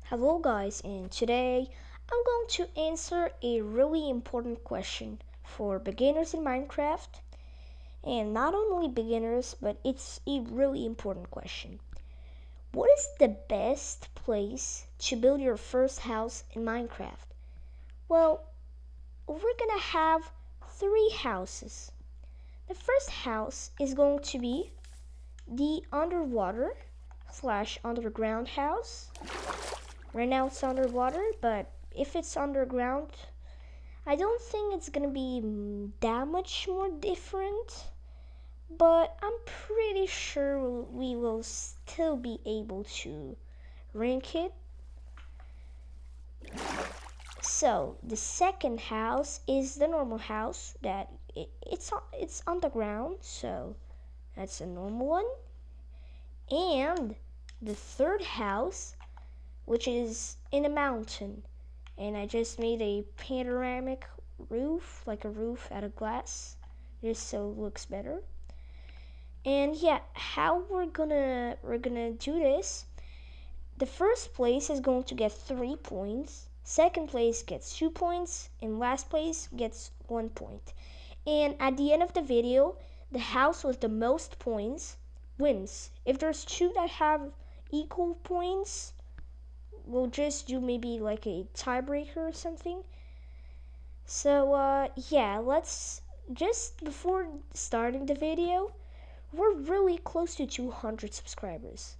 Hello guys, and today I'm going to answer a really important question for beginners in Minecraft, and not only beginners, but it's a really important question. What is the best place to build your first house in Minecraft? Well, we're gonna have three houses. The first house is going to be the underwater slash underground house. Right now it's underwater, but if it's underground, I don't think it's gonna be that much more different. But I'm pretty sure we will still be able to rank it. So the second house is the normal house that it's underground, so that's a normal one. And the third house, which is in a mountain, and I just made a panoramic roof, like a roof out of glass, just so it looks better. And yeah, how we're gonna do this? The first place is going to get 3 points. Second place gets 2 points, and last place gets 1 point. And at the end of the video, the house with the most points wins. If there's two that have equal points, we'll just do maybe like a tiebreaker or something. So yeah, let's just before starting the video, we're really close to 200 subscribers.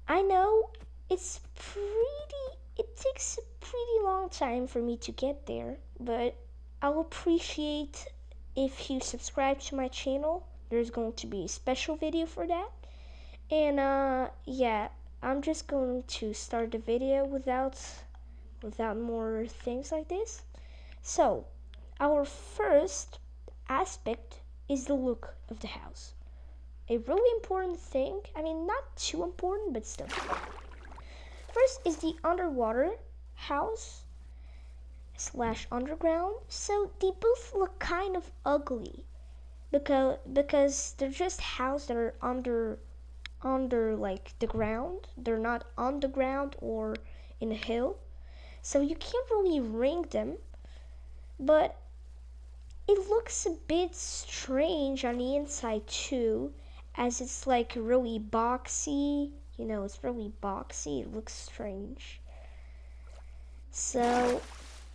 I know it takes a pretty long time for me to get there, but I'll appreciate if you subscribe to my channel. There's going to be a special video for that. And yeah, I'm just going to start the video without more things like this. So, our first aspect is the look of the house. A really important thing, I mean, not too important, but still. First is the underwater house slash underground. So they both look kind of ugly because they're just houses that are under like the ground. They're not on the ground or in a hill. So you can't really rank them, but it looks a bit strange on the inside too, as it's like really boxy. It's really boxy. It looks strange. So,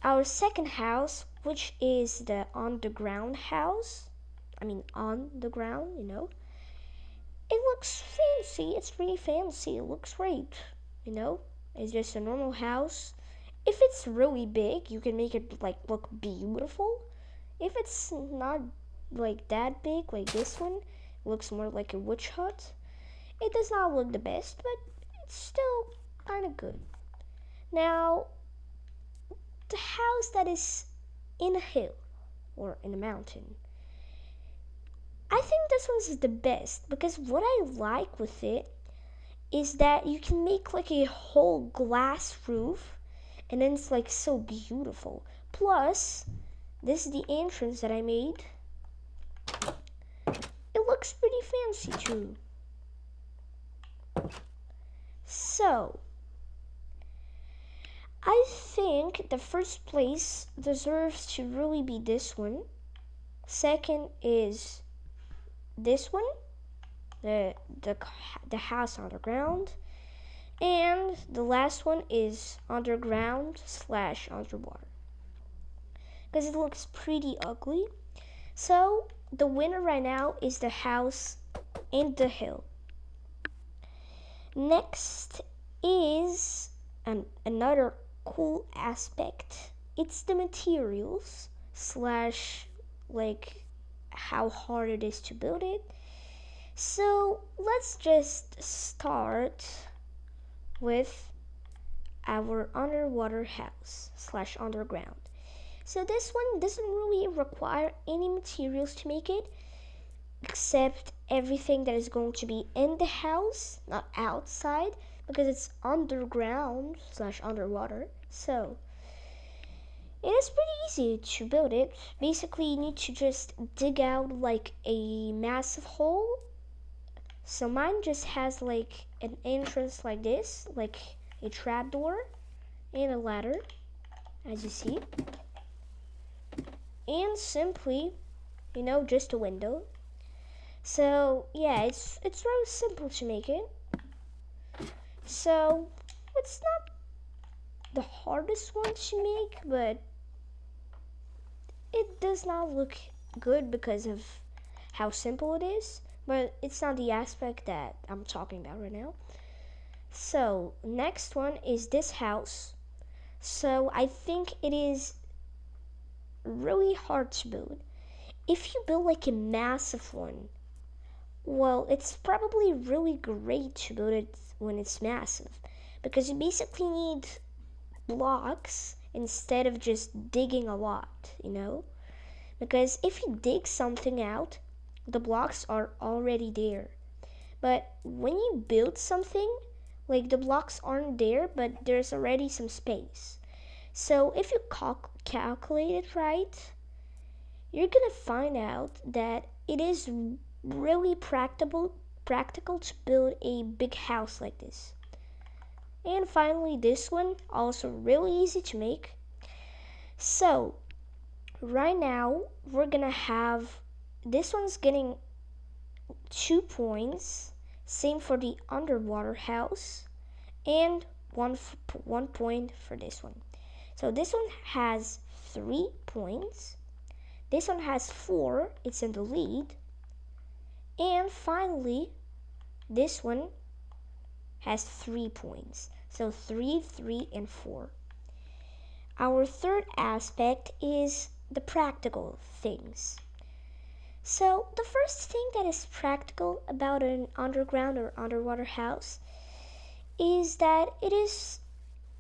our second house, which is the underground house, I mean, on the ground, it looks fancy. It's really fancy. It looks great. It's just a normal house. If it's really big, you can make it like look beautiful. If it's not like that big, like this one, it looks more like a witch hut. It does not look the best, but it's still kind of good. Now, the house that is in a hill or in a mountain, I think this one is the best because what I like with it is that you can make like a whole glass roof and then it's like so beautiful. Plus, this is the entrance that I made. It looks pretty fancy too. So, I think the first place deserves to really be this one. Second is this one, the house underground, and the last one is underground slash underwater because it looks pretty ugly. So the winner right now is the house in the hill. Next is another cool aspect. It's the materials slash like how hard it is to build it. So let's just start with our underwater house slash underground. So this one doesn't really require any materials to make it, except everything that is going to be in the house, not outside, because it's underground slash underwater. So it is pretty easy to build it. Basically, you need to just dig out like a massive hole. So mine just has like an entrance like this, like a trapdoor and a ladder, as you see, and simply, just a window. So yeah, it's really simple to make it. So it's not the hardest one to make, but it does not look good because of how simple it is. But it's not the aspect that I'm talking about right now. So next one is this house. So I think it is really hard to build. If you build like a massive one, well, it's probably really great to build it when it's massive, because you basically need blocks instead of just digging a lot, Because if you dig something out, the blocks are already there. But when you build something, like the blocks aren't there, but there's already some space. So if you calculate it right, you're gonna find out that it is really practical to build a big house like this. And finally, this one, also really easy to make. So right now we're gonna have, this one's getting 2 points, same for the underwater house, and one point for this one. So this one has 3 points, this one has 4, it's in the lead, and finally this one has 3 points. So 3, 3, and 4. Our third aspect is the practical things. So the first thing that is practical about an underground or underwater house is that it is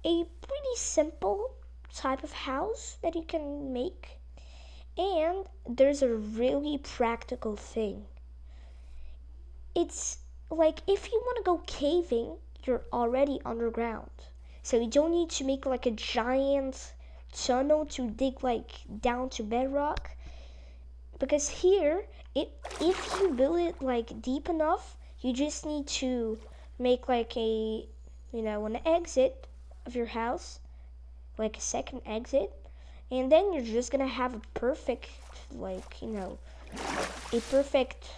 a pretty simple type of house that you can make. And there's a really practical thing. It's like if you want to go caving, you're already underground. So you don't need to make like a giant tunnel to dig like down to bedrock. Because here, if you build it like deep enough, you just need to make like an exit of your house, like a second exit, and then you're just gonna have a perfect, a perfect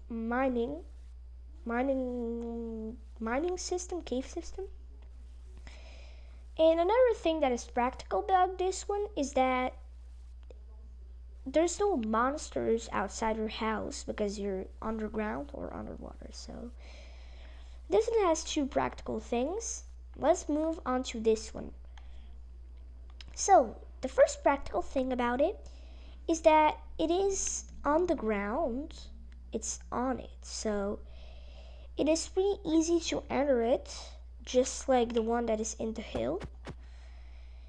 mining system, cave system. And another thing that is practical about this one is that there's no monsters outside your house because you're underground or underwater. So this one has 2 practical things. Let's move on to this one. So the first practical thing about it is that it is on the ground. It's on it. So it is pretty easy to enter it, just like the one that is in the hill.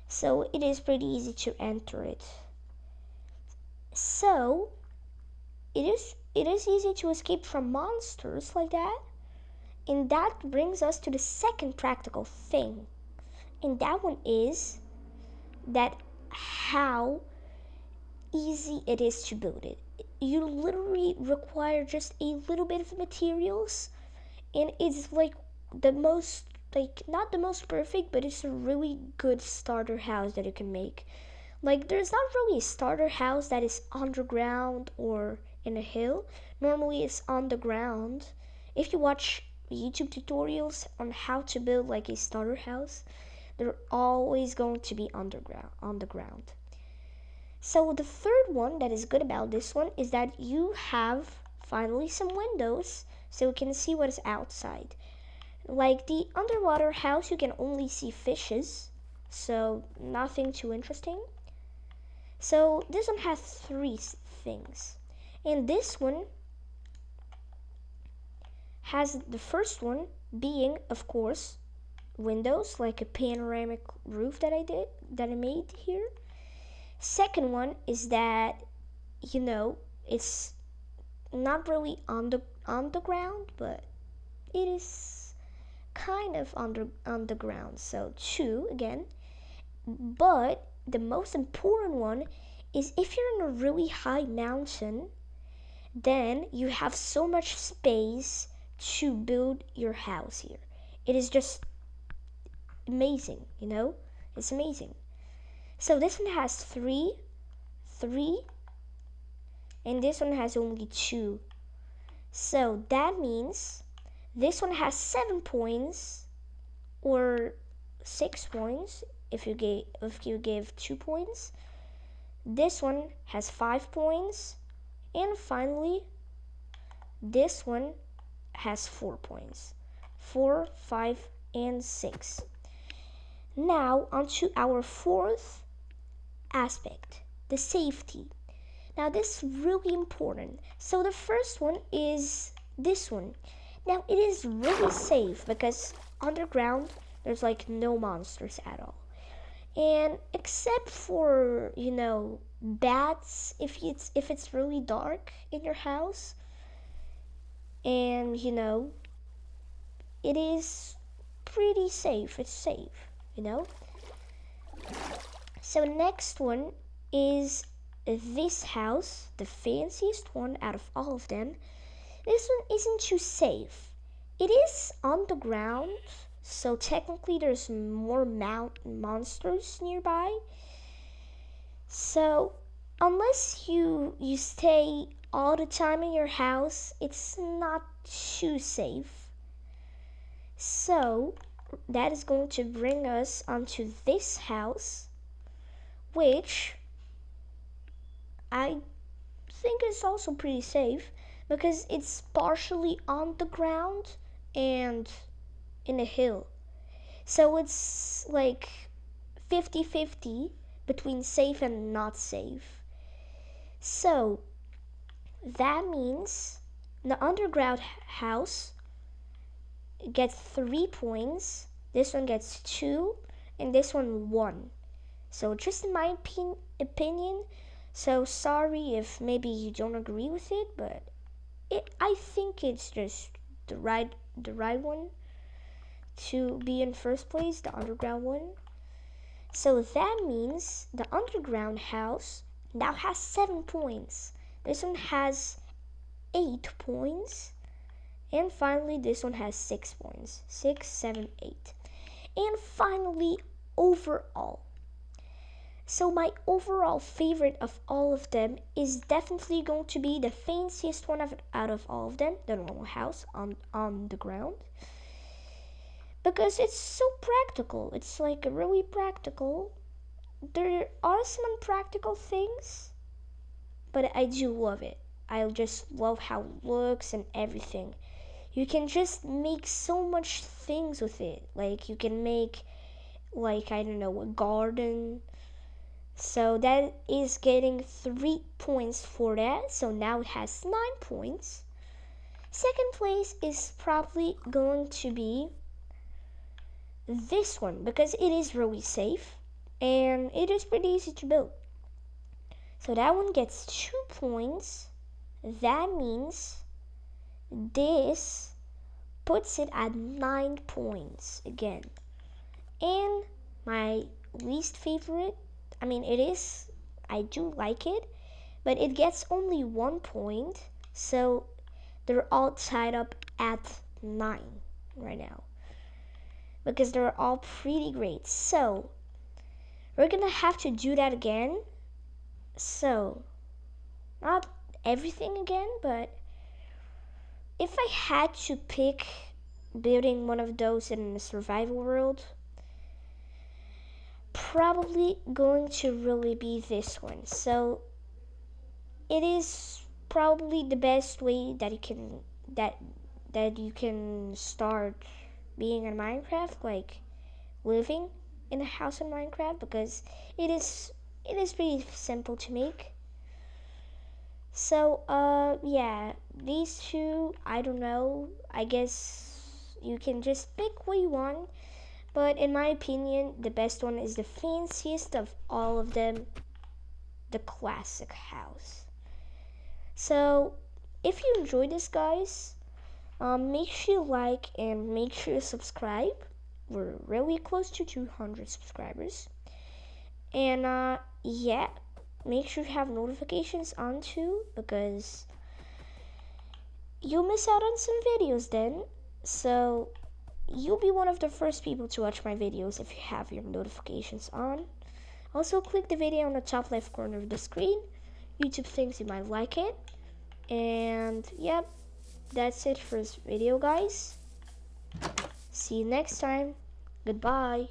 So it is pretty easy to enter it. So it is easy to escape from monsters like that. And that brings us to the second practical thing. And that one is that how easy it is to build it. You literally require just a little bit of materials, and it's like the most, not the most perfect, but it's a really good starter house that you can make. Like there's not really a starter house that is underground or in a hill. Normally it's on the ground. If you watch YouTube tutorials on how to build like a starter house, they're always going to be underground, on the ground. So the third one that is good about this one is that you have finally some windows so you can see what is outside. Like the underwater house, you can only see fishes, so nothing too interesting. So this one has 3 things. And this one has the first one being, of course, windows, like a panoramic roof that I made here. Second one is that it's not really on the ground, but it is kind of on the ground. So 2 again. But the most important one is if you're in a really high mountain, then you have so much space to build your house here. It is just amazing, you know? It's amazing. So this one has three, and this one has only 2. So that means this one has 7 points or 6 points if you give 2 points. This one has 5 points, and finally this one has 4 points. 4, 5, and 6. Now onto our fourth aspect, the safety. Now this is really important. So the first one is this one. Now it is really safe because underground there's like no monsters at all. And except for, bats if it's really dark in your house. And it is pretty safe. It's safe, So next one is this house, the fanciest one out of all of them. This one isn't too safe. It is on the ground, so technically there's more monsters nearby. So unless you stay all the time in your house, it's not too safe. So that is going to bring us onto this house, which I think is also pretty safe because it's partially on the ground and in a hill. So it's like 50-50 between safe and not safe. So that means the underground house gets 3 points, this one gets 2, and this one 1. So just in my opinion, so sorry if maybe you don't agree with it, but I think it's just the right one to be in first place, the underground one. So that means the underground house now has 7 points. This one has 8 points. And finally, this one has 6 points. 6, 7, 8. And finally, overall. So my overall favorite of all of them is definitely going to be the fanciest one out of all of them, the normal house on the ground. Because it's so practical. It's like really practical. There are some unpractical things, but I do love it. I just love how it looks and everything. You can just make so much things with it. Like you can make, like, I don't know, a garden. So that is getting 3 points for that. So now it has 9 points. Second place is probably going to be this one because it is really safe and it is pretty easy to build. So that one gets 2 points. That means this puts it at 9 points again. And my least favorite, I do like it, but it gets only 1 point. So they're all tied up at 9 right now because they're all pretty great. So we're gonna have to do that again. So not everything again, but if I had to pick building one of those in a survival world, probably going to really be this one. So it is probably the best way that you can start being in Minecraft, like living in a house in Minecraft, because it is pretty simple to make. So yeah, these two, I don't know, I guess you can just pick what you want, but in my opinion the best one is the fanciest of all of them, the classic house. So if you enjoyed this, guys, make sure you like and make sure you subscribe. We're really close to 200 subscribers. And yeah, make sure you have notifications on too, because you'll miss out on some videos then. So you'll be one of the first people to watch my videos if you have your notifications on. Also, click the video on the top left corner of the screen. YouTube thinks you might like it. And yep, that's it for this video, guys. See you next time. Goodbye.